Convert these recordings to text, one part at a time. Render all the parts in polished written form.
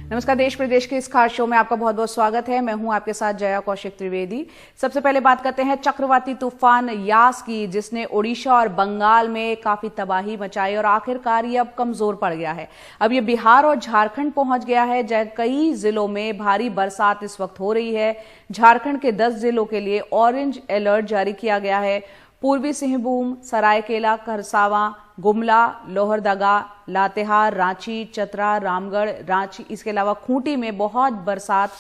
नमस्कार, देश प्रदेश के इस खास शो में आपका बहुत बहुत स्वागत है। मैं हूं आपके साथ जया कौशिक त्रिवेदी। सबसे पहले बात करते हैं चक्रवाती तूफान यास की, जिसने ओडिशा और बंगाल में काफी तबाही मचाई और आखिरकार ये अब कमजोर पड़ गया है। अब ये बिहार और झारखंड पहुंच गया है, जहां कई जिलों में भारी बरसात इस वक्त हो रही है। झारखंड के 10 जिलों के लिए ऑरेंज अलर्ट जारी किया गया है। पूर्वी सिंहभूम, सरायकेला, खरसावां, गुमला, लोहरदगा, लातेहार, रांची, चतरा, रामगढ़, रांची, इसके अलावा खूंटी में बहुत बरसात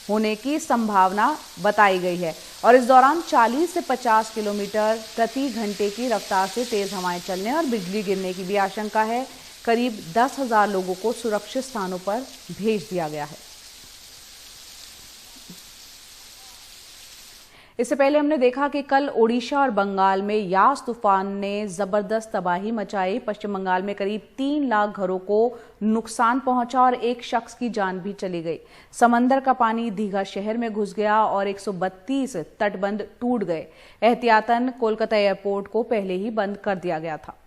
होने की संभावना बताई गई है और इस दौरान 40 से 50 किलोमीटर प्रति घंटे की रफ्तार से तेज हवाएं चलने और बिजली गिरने की भी आशंका है। करीब 10,000 लोगों को सुरक्षित स्थानों पर भेज दिया गया है। इससे पहले हमने देखा कि कल ओडिशा और बंगाल में यास तूफान ने जबरदस्त तबाही मचाई। पश्चिम बंगाल में करीब 3 लाख घरों को नुकसान पहुंचा और एक शख्स की जान भी चली गई। समंदर का पानी दीघा शहर में घुस गया और 132 तटबंध टूट गए। एहतियातन कोलकाता एयरपोर्ट को पहले ही बंद कर दिया गया था।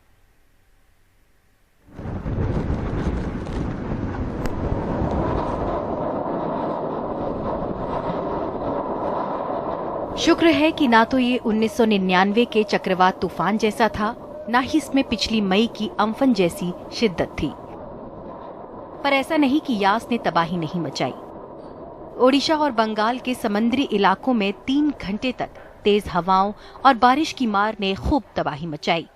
शुक्र है कि ना तो ये 1999 के चक्रवात तूफान जैसा था, ना ही इसमें पिछली मई की अम्फन जैसी शिद्दत थी। पर ऐसा नहीं कि यास ने तबाही नहीं मचाई। ओडिशा और बंगाल के समुद्री इलाकों में 3 घंटे तक तेज हवाओं और बारिश की मार ने खूब तबाही मचाई।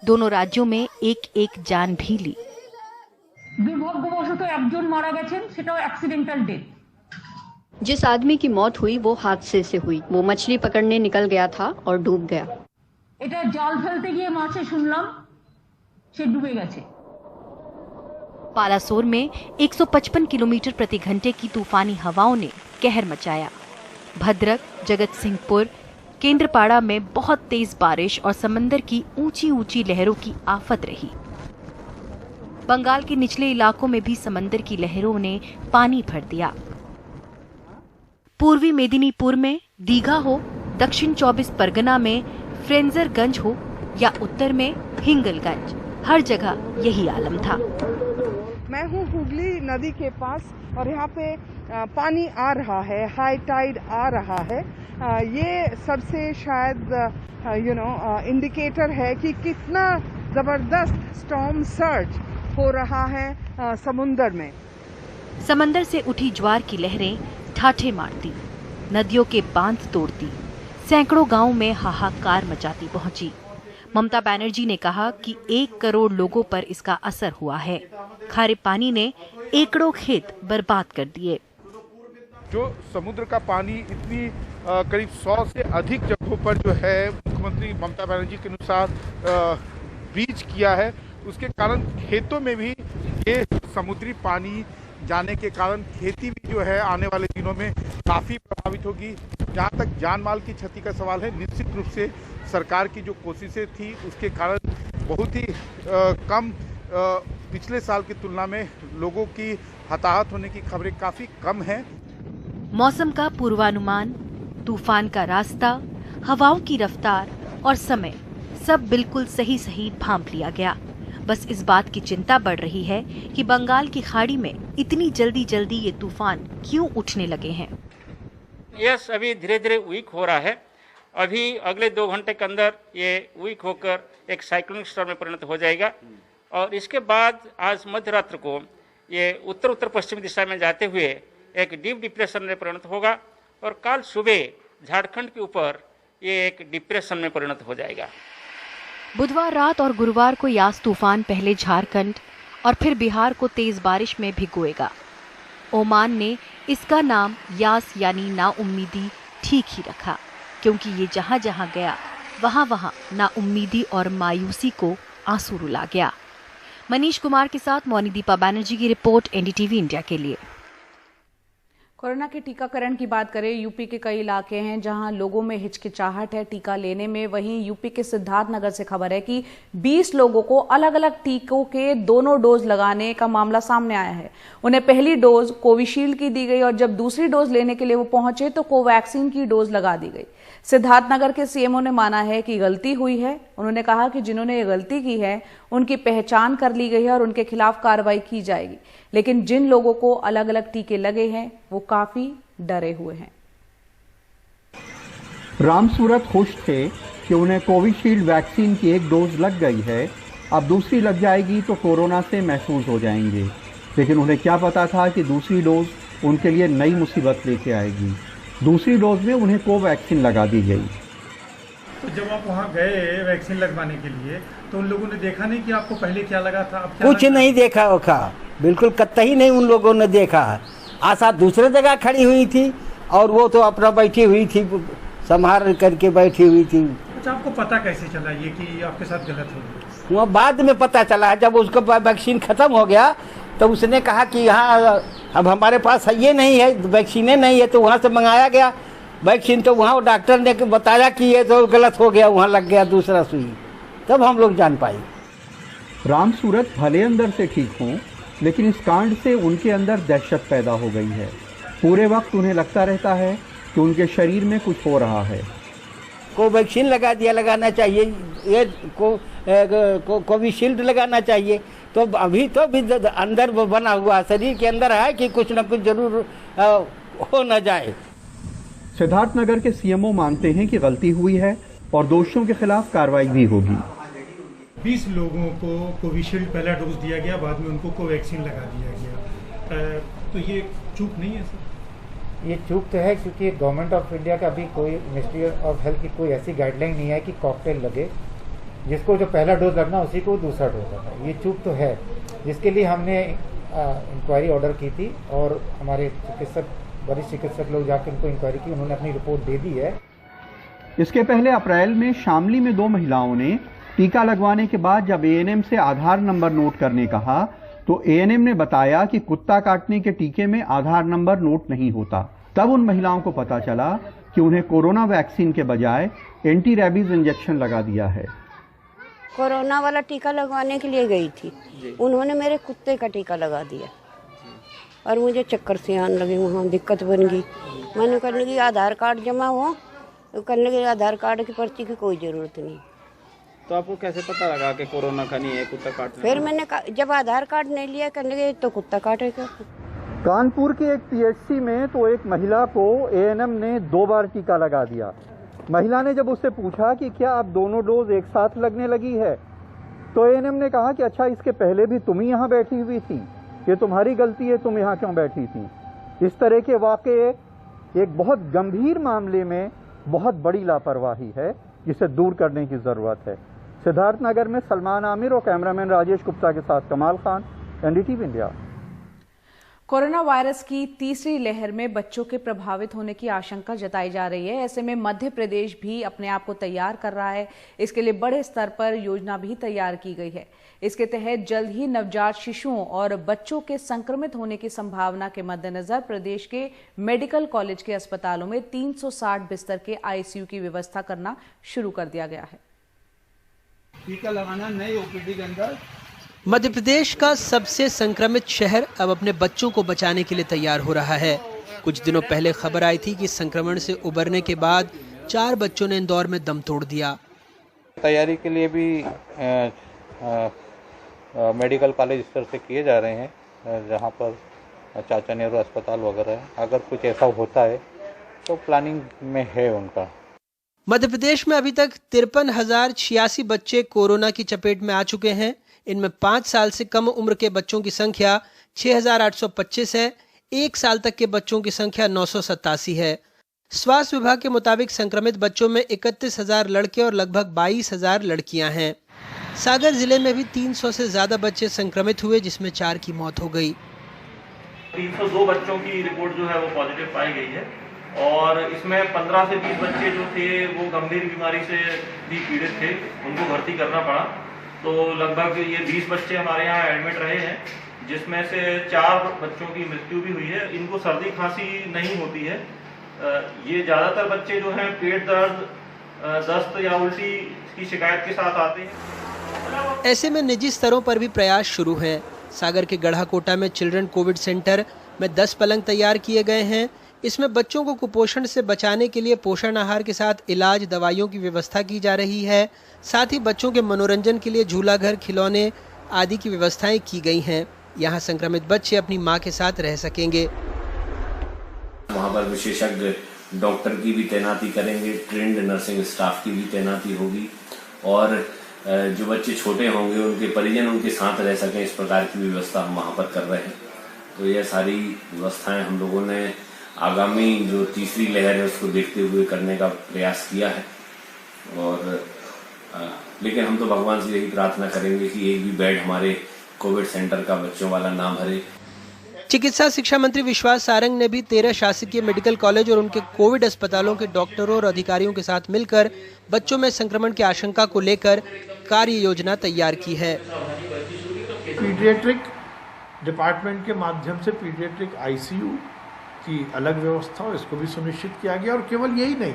दोनों राज्यों में एक एक जान भी ली। दुर्भाग्यवशत एकजन मारा गेছেন, সেটাও অ্যাক্সিডেন্টাল डेथ। जिस आदमी की मौत हुई वो हादसे से हुई। वो मछली पकड़ने निकल गया था और डूब गया। এটা জাল ফেলতে গিয়ে মাছে শুনলাম সে ডুবে গেছে। पालासोर में 155 किलोमीटर प्रति घंटे की तूफानी हवाओं ने कहर मचाया। भद्रक, जगत सिंहपुर, केंद्रपाड़ा में बहुत तेज बारिश और समंदर की ऊंची ऊंची लहरों की आफत रही। बंगाल के निचले इलाकों में भी समंदर की लहरों ने पानी भर दिया। पूर्वी मेदिनीपुर में दीघा हो, दक्षिण 24 परगना में फ्रेंजरगंज हो या उत्तर में हिंगलगंज, हर जगह यही आलम था। मैं हूँ हुगली नदी के पास और यहाँ पे पानी आ रहा है, हाई टाइड आ रहा है। ये सबसे शायद इंडिकेटर है कि कितना जबरदस्त स्टॉर्म सर्ज हो रहा है समुंदर में। समंदर से उठी ज्वार की लहरें ठाठे मारती, नदियों के बांध तोड़ती, सैकड़ों गांवों में हाहाकार मचाती पहुंची। ममता बनर्जी ने कहा कि 1 करोड़ लोगों पर इसका असर हुआ है। खारे पानी ने एकड़ों खेत बर्बाद कर दिए। जो समुद्र का पानी इतनी करीब 100 से अधिक जगहों पर जो है मुख्यमंत्री ममता बनर्जी के अनुसार रीच किया है, उसके कारण खेतों में भी ये समुद्री पानी जाने के कारण खेती भी जो है आने वाले दिनों में काफ़ी प्रभावित होगी। जहाँ तक जान माल की क्षति का सवाल है, निश्चित रूप से सरकार की जो कोशिशें थी उसके कारण बहुत ही कम पिछले साल की तुलना में लोगों की हताहत होने की खबरें काफ़ी कम हैं। मौसम का पूर्वानुमान, तूफान का रास्ता, हवाओं की रफ्तार और समय सब बिल्कुल सही भांप लिया गया। बस इस बात की चिंता बढ़ रही है कि बंगाल की खाड़ी में इतनी जल्दी ये तूफान क्यों उठने लगे हैं। यस, अभी धीरे धीरे वीक हो रहा है। अभी अगले 2 घंटे के अंदर ये वीक होकर एक साइक्लोनिक स्टॉर्म में परिणत हो जाएगा और इसके बाद आज मध्य रात्र को ये उत्तर पश्चिमी दिशा में जाते हुए एक डीप डिप्रेशन में परिणत होगा और कल सुबह झारखंड के ऊपर ये एक डिप्रेशन में परिणत हो जाएगा। बुधवार रात और गुरुवार को यास तूफान पहले झारखंड और फिर बिहार को तेज बारिश में भिगोएगा। ओमान ने इसका नाम यास यानी नाउम्मीदी ठीक ही रखा, क्योंकि ये जहां जहां गया वहां वहां नाउम्मीदी और मायूसी को आंसू रुला गया। मनीष कुमार के साथ मोनीदीपा बनर्जी की रिपोर्ट, एनडीटीवी इंडिया के लिए। कोरोना के टीकाकरण की बात करें, यूपी के कई इलाके हैं जहां लोगों में हिचकिचाहट है टीका लेने में। वहीं यूपी के सिद्धार्थनगर से खबर है कि 20 लोगों को अलग अलग टीकों के दोनों डोज लगाने का मामला सामने आया है। उन्हें पहली डोज कोविशील्ड की दी गई और जब दूसरी डोज लेने के लिए वो पहुंचे तो कोवैक्सीन की डोज लगा दी गई। सिद्धार्थनगर के सीएमओ ने माना है कि गलती हुई है। उन्होंने कहा कि जिन्होंने ये गलती की है उनकी पहचान कर ली गई है और उनके खिलाफ कार्रवाई की जाएगी, लेकिन जिन लोगों को अलग अलग टीके लगे हैं वो काफी डरे हुए हैं। रामसूरत खुश थे कि उन्हें कोविशील्ड वैक्सीन की एक डोज लग गई है, अब दूसरी लग जाएगी तो कोरोना से महफूज हो जाएंगे, लेकिन उन्हें क्या पता था कि दूसरी डोज उनके लिए नई मुसीबत लेके आएगी। दूसरी डोज में उन्हें कोवैक्सीन लगा दी गई। तो जब आप वहाँ गए वैक्सीन लगवाने के लिए तो उन लोगों ने देखा नहीं कि आपको पहले क्या लगा था? कुछ नहीं देखा होगा, बिल्कुल कतई नहीं उन लोगों ने देखा। आशा दूसरे जगह खड़ी हुई थी और वो तो अपना बैठी हुई थी, संभाल करके बैठी हुई थी। अच्छा, आपको पता कैसे चला ये कि आपके साथ गलत हो गया? वो बाद में पता चला, जब उसका वैक्सीन खत्म हो गया तो उसने कहा कि यहाँ अब हमारे पास ये नहीं है, वैक्सीनें नहीं है, तो वहाँ से मंगाया गया वैक्सीन। तो वहाँ डॉक्टर ने बताया कि ये तो गलत हो गया, वहाँ लग गया दूसरा सुई, तब हम लोग जान पाए। रामसूरत भले अंदर से ठीक हों, लेकिन इस कांड से उनके अंदर दहशत पैदा हो गई है। पूरे वक्त उन्हें लगता रहता है कि उनके शरीर में कुछ हो रहा है। कोवैक्सीन लगा दिया, लगाना चाहिए, ये कोविशील्ड लगाना चाहिए। तो अभी तो भी अंदर वो बना हुआ शरीर के अंदर है कि कुछ न कुछ जरूर हो न जाए। सिद्धार्थनगर के सीएमओ मानते हैं कि गलती हुई है और दोषियों के खिलाफ कार्रवाई भी होगी। 20 लोगों को कोविशील्ड पहला डोज दिया गया, बाद में उनको कोवैक्सीन लगा दिया गया, तो ये चूक नहीं है सर? ये चूक तो है, क्योंकि गवर्नमेंट ऑफ इंडिया का अभी कोई मिनिस्ट्री ऑफ हेल्थ की कोई ऐसी गाइडलाइन नहीं है कि कॉकटेल लगे, जिसको जो पहला डोज लगना उसी को दूसरा डोज लगना। ये चूक तो है, जिसके लिए हमने इंक्वायरी ऑर्डर की थी और हमारे चिकित्सक, वरिष्ठ चिकित्सक लोग जाकर उनको इंक्वायरी की, उन्होंने अपनी रिपोर्ट दे दी है। इसके पहले अप्रैल में शामली में 2 महिलाओं ने टीका लगवाने के बाद जब एएनएम से आधार नंबर नोट करने कहा तो एएनएम ने बताया कि कुत्ता काटने के टीके में आधार नंबर नोट नहीं होता। तब उन महिलाओं को पता चला कि उन्हें कोरोना वैक्सीन के बजाय एंटी रैबीज इंजेक्शन लगा दिया है। कोरोना वाला टीका लगवाने के लिए गई थी, उन्होंने मेरे कुत्ते का टीका लगा दिया और मुझे चक्कर से आने लगे, वहाँ दिक्कत बन गई। मैंने करने की आधार कार्ड जमा हो, करने के आधार कार्ड की पर्ची की कोई ज़रूरत नहीं। तो आपको कैसे पता लगा कि कोरोना का नहीं है, कुत्ता काटना? फिर मैंने जब आधार कार्ड नहीं लिया करने के तो कुत्ता काटेगा। कानपुर के एक पीएचसी में तो एक महिला को एएनएम ने 2 बार टीका लगा दिया। महिला ने जब उससे पूछा कि क्या आप दोनों डोज एक साथ लगने लगी है, तो एएनएम ने कहा कि अच्छा, इसके पहले भी तुम ही यहाँ बैठी हुई थी, ये तुम्हारी गलती है, तुम यहाँ क्यों बैठी थी। इस तरह के वाकये एक बहुत गंभीर मामले में बहुत बड़ी लापरवाही है, जिसे दूर करने की जरूरत है। सिद्धार्थनगर में सलमान आमिर और कैमरामैन राजेश गुप्ता के साथ कमाल Khan, NDTV India. Corona virus की तीसरी लहर में बच्चों के प्रभावित होने की आशंका जताई जा रही है। ऐसे में मध्य प्रदेश भी अपने आप को तैयार कर रहा है। इसके लिए बड़े स्तर पर योजना भी तैयार की गई है। इसके तहत जल्द ही नवजात शिशुओं और बच्चों के संक्रमित होने की संभावना के मद्देनजर प्रदेश के मेडिकल कॉलेज के अस्पतालों में 360 बिस्तर के आईसीयू की व्यवस्था करना शुरू कर दिया गया है। टीका लगाना नए ओपीडी के अंदर। मध्य प्रदेश का सबसे संक्रमित शहर अब अपने बच्चों को बचाने के लिए तैयार हो रहा है। कुछ दिनों पहले खबर आई थी कि संक्रमण से उबरने के बाद 4 बच्चों ने इंदौर में दम तोड़ दिया। तैयारी के लिए भी मेडिकल कॉलेज स्तर से किए जा रहे हैं, जहां पर चाचा नेहरू अस्पताल वगैरह है। अगर कुछ ऐसा होता है तो प्लानिंग में है उनका। मध्य प्रदेश में अभी तक 53,086 बच्चे कोरोना की चपेट में आ चुके हैं। इनमें 5 साल से कम उम्र के बच्चों की संख्या 6,825 है। 1 साल तक के बच्चों की संख्या 987 है। स्वास्थ्य विभाग के मुताबिक संक्रमित बच्चों में 31,000 लड़के और लगभग 22,000 लड़कियां हैं। सागर जिले में भी 300 से ज्यादा बच्चे संक्रमित हुए, जिसमें 4 की मौत हो गई। 302 बच्चों की रिपोर्ट जो है वो पॉजिटिव पाई गई है और इसमें 15 से 20 बच्चे जो थे वो गंभीर बीमारी से भी पीड़ित थे, उनको भर्ती करना पड़ा। तो लगभग ये 20 बच्चे हमारे यहाँ एडमिट रहे हैं, जिसमें से 4 बच्चों की मृत्यु भी हुई है। इनको सर्दी खांसी नहीं होती है। ये ज़्यादातर बच्चे जो हैं पेट दर्द, दस्त या उल्टी की शिकायत के साथ आते हैं। ऐसे में निजी स्तरों पर भी प्रयास शुरू हैं। सागर के गढ़ाकोटा में चिल्ड्रन कोविड सेंटर में 10 पलंग तैयार किए गए हैं। इसमें बच्चों को कुपोषण से बचाने के लिए पोषण आहार के साथ इलाज, दवाइयों की व्यवस्था की जा रही है। साथ ही बच्चों के मनोरंजन के लिए झूला घर, खिलौने आदि की व्यवस्थाएं की गई हैं। यहाँ संक्रमित बच्चे अपनी मां के साथ रह सकेंगे। वहाँ पर विशेषज्ञ डॉक्टर की भी तैनाती करेंगे, ट्रेंड नर्सिंग स्टाफ की भी तैनाती होगी और जो बच्चे छोटे होंगे उनके परिजन उनके साथ रह सकें, इस प्रकार की व्यवस्था हम वहाँ पर कर रहे हैं। तो यह सारी व्यवस्थाएं हम लोगों ने आगामी जो तीसरी लहर है उसको देखते हुए करने का प्रयास किया है। और लेकिन हम तो भगवान से यही प्रार्थना करेंगे कि एक भी बेड हमारे कोविड सेंटर का बच्चों वाला ना भरे। चिकित्सा शिक्षा मंत्री विश्वास सारंग ने भी 13 शासकीय मेडिकल कॉलेज और उनके कोविड अस्पतालों के डॉक्टरों और अधिकारियों के साथ मिलकर बच्चों में संक्रमण की आशंका को लेकर कार्य योजना तैयार की है। पीडियाट्रिक डिपार्टमेंट के माध्यम से पीडियाट्रिक आईसीयू की अलग व्यवस्था हो, इसको भी सुनिश्चित किया गया। और केवल यही नहीं,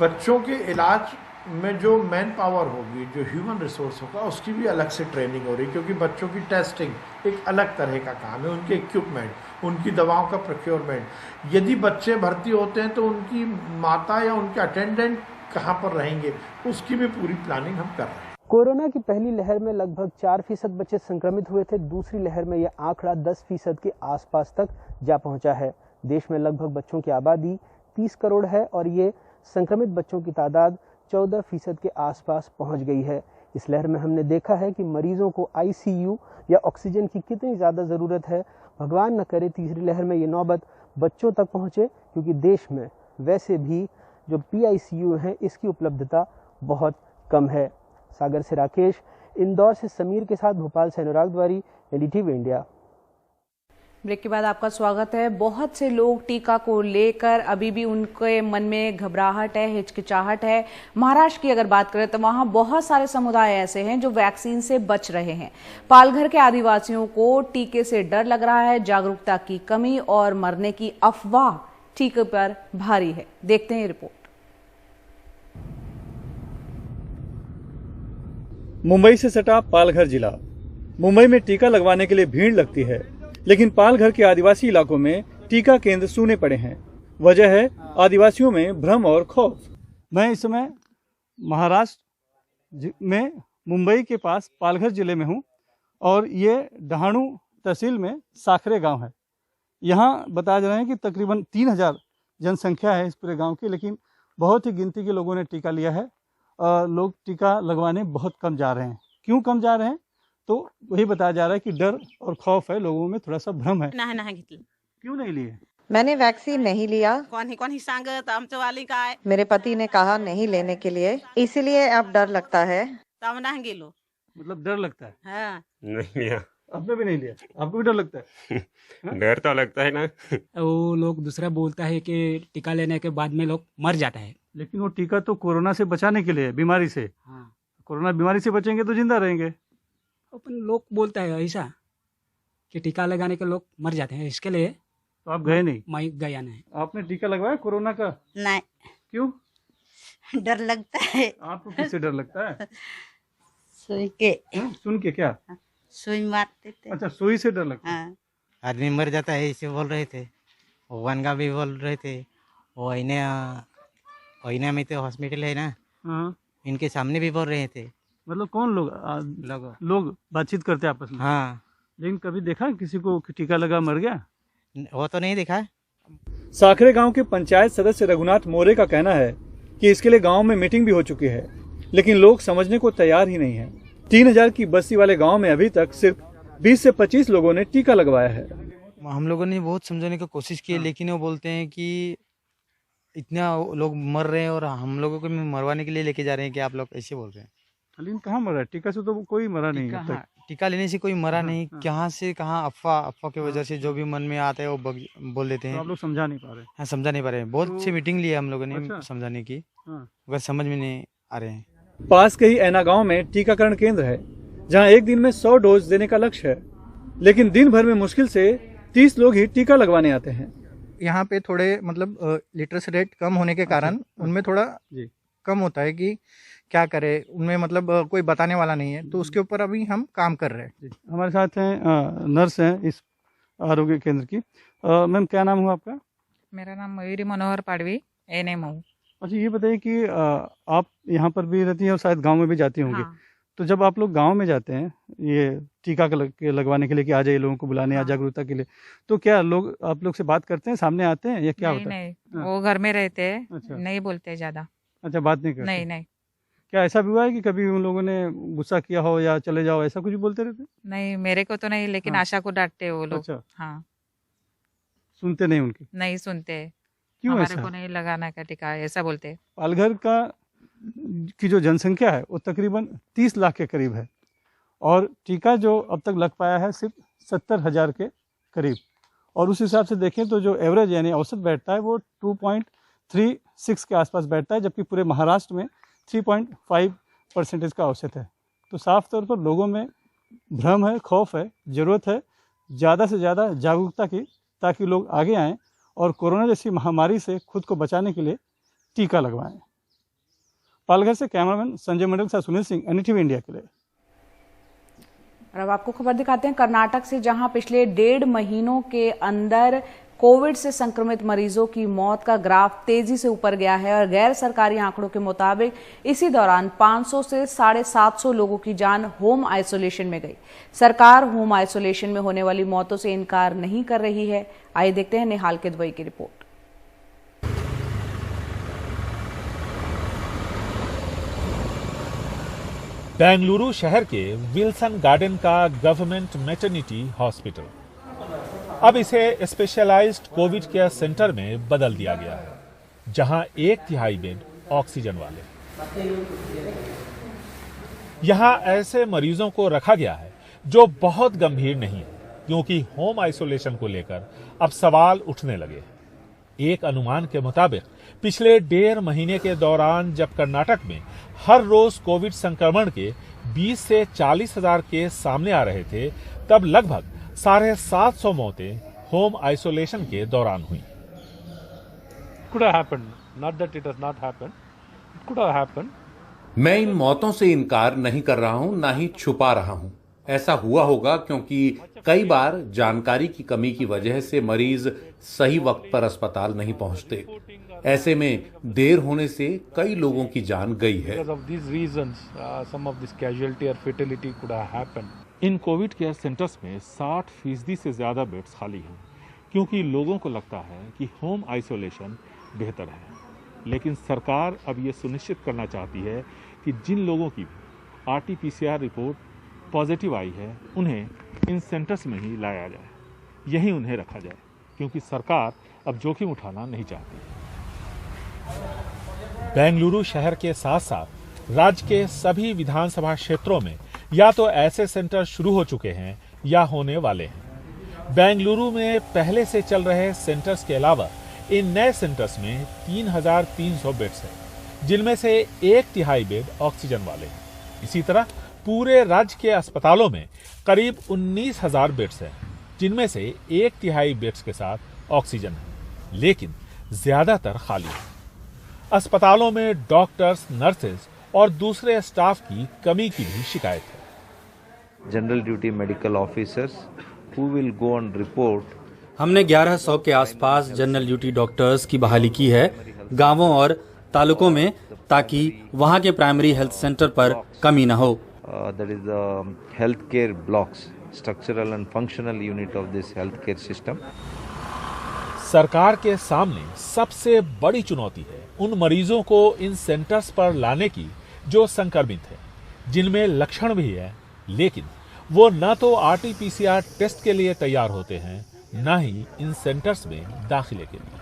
बच्चों के इलाज में जो मैन पावर होगी, जो ह्यूमन रिसोर्स होगा, उसकी भी अलग से ट्रेनिंग हो रही है, क्योंकि बच्चों की टेस्टिंग एक अलग तरह का काम है। उनके इक्विपमेंट, उनकी दवाओं का प्रोक्योरमेंट, यदि बच्चे भर्ती होते हैं तो उनकी माता या उनके अटेंडेंट कहाँ पर रहेंगे, उसकी भी पूरी प्लानिंग हम कर रहे हैं। कोरोना की पहली लहर में लगभग 4% बच्चे संक्रमित हुए थे। दूसरी लहर में यह आंकड़ा 10% के आसपास तक जा पहुंचा है। देश में लगभग बच्चों की आबादी 30 करोड़ है और ये संक्रमित बच्चों की तादाद 14% के आसपास पहुंच गई है। इस लहर में हमने देखा है कि मरीजों को आईसीयू या ऑक्सीजन की कितनी ज़्यादा ज़रूरत है। भगवान न करे तीसरी लहर में ये नौबत बच्चों तक पहुंचे, क्योंकि देश में वैसे भी जो पीआईसीयू हैं इसकी उपलब्धता बहुत कम है। सागर से राकेश, इंदौर से समीर के साथ भोपाल से अनुराग द्वारी, एनडीटीवी इंडिया। ब्रेक के बाद आपका स्वागत है। बहुत से लोग टीका को लेकर अभी भी उनके मन में घबराहट है, हिचकिचाहट है। महाराष्ट्र की अगर बात करें तो वहां बहुत सारे समुदाय ऐसे हैं जो वैक्सीन से बच रहे हैं। पालघर के आदिवासियों को टीके से डर लग रहा है। जागरूकता की कमी और मरने की अफवाह टीके पर भारी है। देखते हैं रिपोर्ट। मुंबई से सटा पालघर जिला। मुंबई में टीका लगवाने के लिए भीड़ लगती है, लेकिन पालघर के आदिवासी इलाकों में टीका केंद्र सूने पड़े हैं। वजह है आदिवासियों में भ्रम और खौफ। मैं इस समय महाराष्ट्र में मुंबई के पास पालघर जिले में हूं और ये डहाणू तहसील में साखरे गांव है। यहाँ बताया जा रहा है कि तकरीबन 3000 जनसंख्या है इस पूरे गांव की, लेकिन बहुत ही गिनती के लोगों ने टीका लिया है। लोग टीका लगवाने बहुत कम जा रहे हैं। क्यों कम जा रहे हैं? तो वही बताया जा रहा है कि डर और खौफ है, लोगों में थोड़ा सा भ्रम है। क्यों नहीं लिए? मैंने वैक्सीन नहीं लिया। कौन ही सांगत आमचं वाली काय? मेरे पति ने कहा नहीं लेने के लिए, इसलिए अब डर लगता है। तब नहीं गेलो। मतलब डर लगता है? हाँ। नहीं लिया। आपने भी नहीं लिया? आपको भी डर लगता है? डर तो लगता है ना। वो लोग दूसरा बोलता है कि टीका लेने के बाद में लोग मर जाता है, लेकिन वो टीका तो कोरोना से बचाने के लिए, बीमारी से। हाँ। कोरोना बीमारी से बचेंगे तो जिंदा रहेंगे। अपन लोग बोलता है ऐसा कि टीका लगाने के लोग मर जाते हैं, इसके लिए। तो आप गए नहीं? मैं गया नहीं। आपने टीका लगवाया कोरोना का? नहीं। क्यों? डर लगता है। आपको किससे डर लगता है? सुई के। सुन के क्या? सुई मारते थे। अच्छा, सुई से डर लगता है। आदमी मर जाता है इसे बोल रहे थे। वनगा भी बोल रहे थे। वो इन्हें में तो हॉस्पिटल है ना, इनके सामने भी बोल रहे थे। मतलब कौन लोग बातचीत करते आपस में? हाँ। लेकिन कभी देखा किसी को टीका लगा मर गया? वो तो नहीं देखा। साखरे गांव के पंचायत सदस्य रघुनाथ मोरे का कहना है कि इसके लिए गांव में मीटिंग भी हो चुकी है, लेकिन लोग समझने को तैयार ही नहीं है। 3000 की बस्ती वाले गांव में अभी तक सिर्फ 20 से 25 लोगों ने टीका लगवाया है। हम लोगों ने बहुत समझाने की कोशिश की, लेकिन वो बोलते हैं कि इतना लोग मर रहे हैं और हम लोगों को मरवाने के लिए लेके जा रहे हैं कि आप लोग ऐसे बोल रहे हैं। लेकिन कहाँ मरा है? टीका से तो कोई मरा नहीं है। टीका लेने से कोई मरा नहीं। कहाँ से कहाँ अफवाह की वजह से जो भी मन में आता है वो बोल देते हैं। तो आप लोग समझा नहीं पा रहे? हाँ, समझा नहीं पा रहे हैं। बहुत सी मीटिंग ली है हम लोगों ने समझाने की, मगर समझ में नहीं आ रहे हैं। पास के ही ऐना गाँव में टीकाकरण केंद्र है, जहाँ एक दिन में 100 डोज देने का लक्ष्य है, लेकिन दिन भर में मुश्किल से 30 लोग ही टीका लगवाने आते हैं। यहाँ पे थोड़े मतलब लिटरेसी रेट कम होने के कारण उनमें थोड़ा कम होता है कि क्या करें, उनमें मतलब कोई बताने वाला नहीं है, तो उसके ऊपर अभी हम काम कर रहे हैं। हमारे साथ हैं नर्स हैं इस आरोग्य केंद्र की। मैम, क्या नाम हुआ आपका? मेरा नाम मयूरी मनोहर पाड़वी, एएनएम हूँ। अच्छा, ये बताइए कि आप यहाँ पर भी रहती हैं और शायद गांव में भी जाती होंगी। हाँ। तो जब आप लोग गांव में जाते हैं ये टीका लगवाने के लिए कि आ जाइए लोगों को बुलाने या जागरूकता के लिए, तो क्या लोग आप लोग से बात करते हैं, सामने आते हैं या क्या नहीं होता है? नहीं, वो घर में रहते हैं, अच्छा। नहीं बोलते ज्यादा। अच्छा, बात नहीं करते? नहीं नहीं क्या ऐसा भी हुआ है कि कभी उन लोगों ने गुस्सा किया हो या चले जाओ, ऐसा कुछ बोलते रहते? नहीं, मेरे को तो नहीं, लेकिन हाँ। आशा को डांटते हैं वो लोग। अच्छा। हाँ, सुनते नहीं उनकी? नहीं सुनते, क्यों हमारे ऐसा? को नहीं लगाना का टीका, ऐसा बोलते हैं। पालघर की जो जनसंख्या है वो तकरीबन 30 लाख के करीब है और टीका जो अब तक लग पाया है सिर्फ 70,000 के करीब, और उस हिसाब से देखें तो जो एवरेज यानी औसत बैठता है वो 2.36 के आसपास बैठता है, जबकि पूरे महाराष्ट्र में 3.5% का औसत है। तो साफ तौर पर लोगों में भ्रम है, खौफ है, ज़रूरत है ज़्यादा से ज़्यादा जागरूकता की, ताकि लोग आगे आएँ और कोरोना जैसी महामारी से खुद को बचाने के लिए टीका लगवाएं। पालघर से कैमरामैन संजय मंडल के साथ सुनील सिंह, एनडीटीवी इंडिया के लिए। और अब आपको खबर दिखाते हैं कर्नाटक से, जहां पिछले 1.5 महीनों के अंदर कोविड से संक्रमित मरीजों की मौत का ग्राफ तेजी से ऊपर गया है और गैर सरकारी आंकड़ों के मुताबिक इसी दौरान 500 से 750 लोगों की जान होम आइसोलेशन में गई। सरकार होम आइसोलेशन में होने वाली मौतों से इनकार नहीं कर रही है। आइए देखते हैं निहाल किदवई की रिपोर्ट। बेंगलुरु शहर के विल्सन गार्डन का गवर्नमेंट मैटरनिटी हॉस्पिटल अब इसे स्पेशलाइज्ड कोविड केयर सेंटर में बदल दिया गया है, जहां 1/3 बेड ऑक्सीजन वाले। यहां ऐसे मरीजों को रखा गया है जो बहुत गंभीर नहीं है, क्योंकि होम आइसोलेशन को लेकर अब सवाल उठने लगे। एक अनुमान के मुताबिक पिछले 1.5 महीने के दौरान जब कर्नाटक में हर रोज कोविड संक्रमण के 20 से 40 हजार केस सामने आ रहे थे, तब लगभग 750 मौतें होम आइसोलेशन के दौरान हुई। मैं इन मौतों से इनकार नहीं कर रहा हूं, ना ही छुपा रहा हूं। ऐसा हुआ होगा क्योंकि कई बार जानकारी की कमी की वजह से मरीज सही वक्त पर अस्पताल नहीं पहुंचते। ऐसे में देर होने से कई लोगों की जान गई है। इन कोविड केयर सेंटर्स में 60% से ज्यादा बेड्स खाली हैं, क्योंकि लोगों को लगता है कि होम आइसोलेशन बेहतर है। लेकिन सरकार अब ये सुनिश्चित करना चाहती है कि जिन लोगों की RT-PCR रिपोर्ट पॉजिटिव आई है, उन्हें इन सेंटर्स में ही लाया जाए, यहीं उन्हें रखा जाए, क्योंकि सरकार अब जोखिम उठाना नहीं चाहती। बेंगलुरु शहर के साथ साथ राज्य के सभी विधानसभा क्षेत्रों में या तो ऐसे सेंटर शुरू हो चुके हैं या होने वाले हैं। बेंगलुरु में पहले से चल रहे सेंटर्स के अलावा इन नए सेंटर्स में 3,300 बेड्स हैं, जिनमें से 1/3 बेड ऑक्सीजन वाले हैं। इसी तरह पूरे राज्य के अस्पतालों में करीब 19,000 बेड्स हैं, जिनमें से 1/3 बेड्स के साथ ऑक्सीजन है, लेकिन ज्यादातर खाली है। अस्पतालों में डॉक्टर्स, नर्सेज और दूसरे स्टाफ की कमी की भी शिकायत है। General duty medical officers who will go on report. हमने 1100 के आसपास जनरल ड्यूटी डॉक्टर्स की बहाली की है गांवों और तालुकों में, ताकि वहां के प्राइमरी हेल्थ सेंटर पर कमी न हो। That is the healthcare blocks, structural and functional unit of this healthcare system. सरकार के सामने सबसे बड़ी चुनौती है उन मरीजों को इन सेंटर्स पर लाने की जो संक्रमित है, जिनमें लक्षण भी है, लेकिन वो न तो RT-PCR टेस्ट के लिए तैयार होते हैं, न ही इन सेंटर्स में दाखिले के लिए।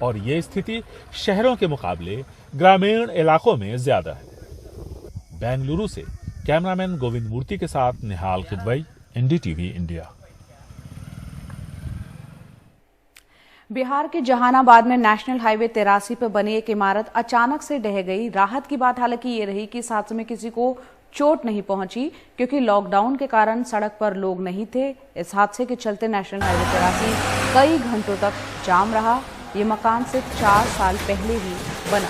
और ये स्थिति शहरों के मुकाबले ग्रामीण इलाकों में ज्यादा है। बेंगलुरु से कैमरामैन गोविंद मूर्ति के साथ निहाल किदवई, एनडीटीवी इंडिया। बिहार के जहानाबाद में नेशनल हाईवे 83 पर बनी एक इमारत अचानक से ढह गई। राहत की बात हालांकि ये रही कि इस हादसे में किसी को चोट नहीं पहुंची, क्योंकि लॉकडाउन के कारण सड़क पर लोग नहीं थे। इस हादसे के चलते नेशनल हाईवे 83 कई घंटों तक जाम रहा। ये मकान सिर्फ 4 साल पहले ही बना।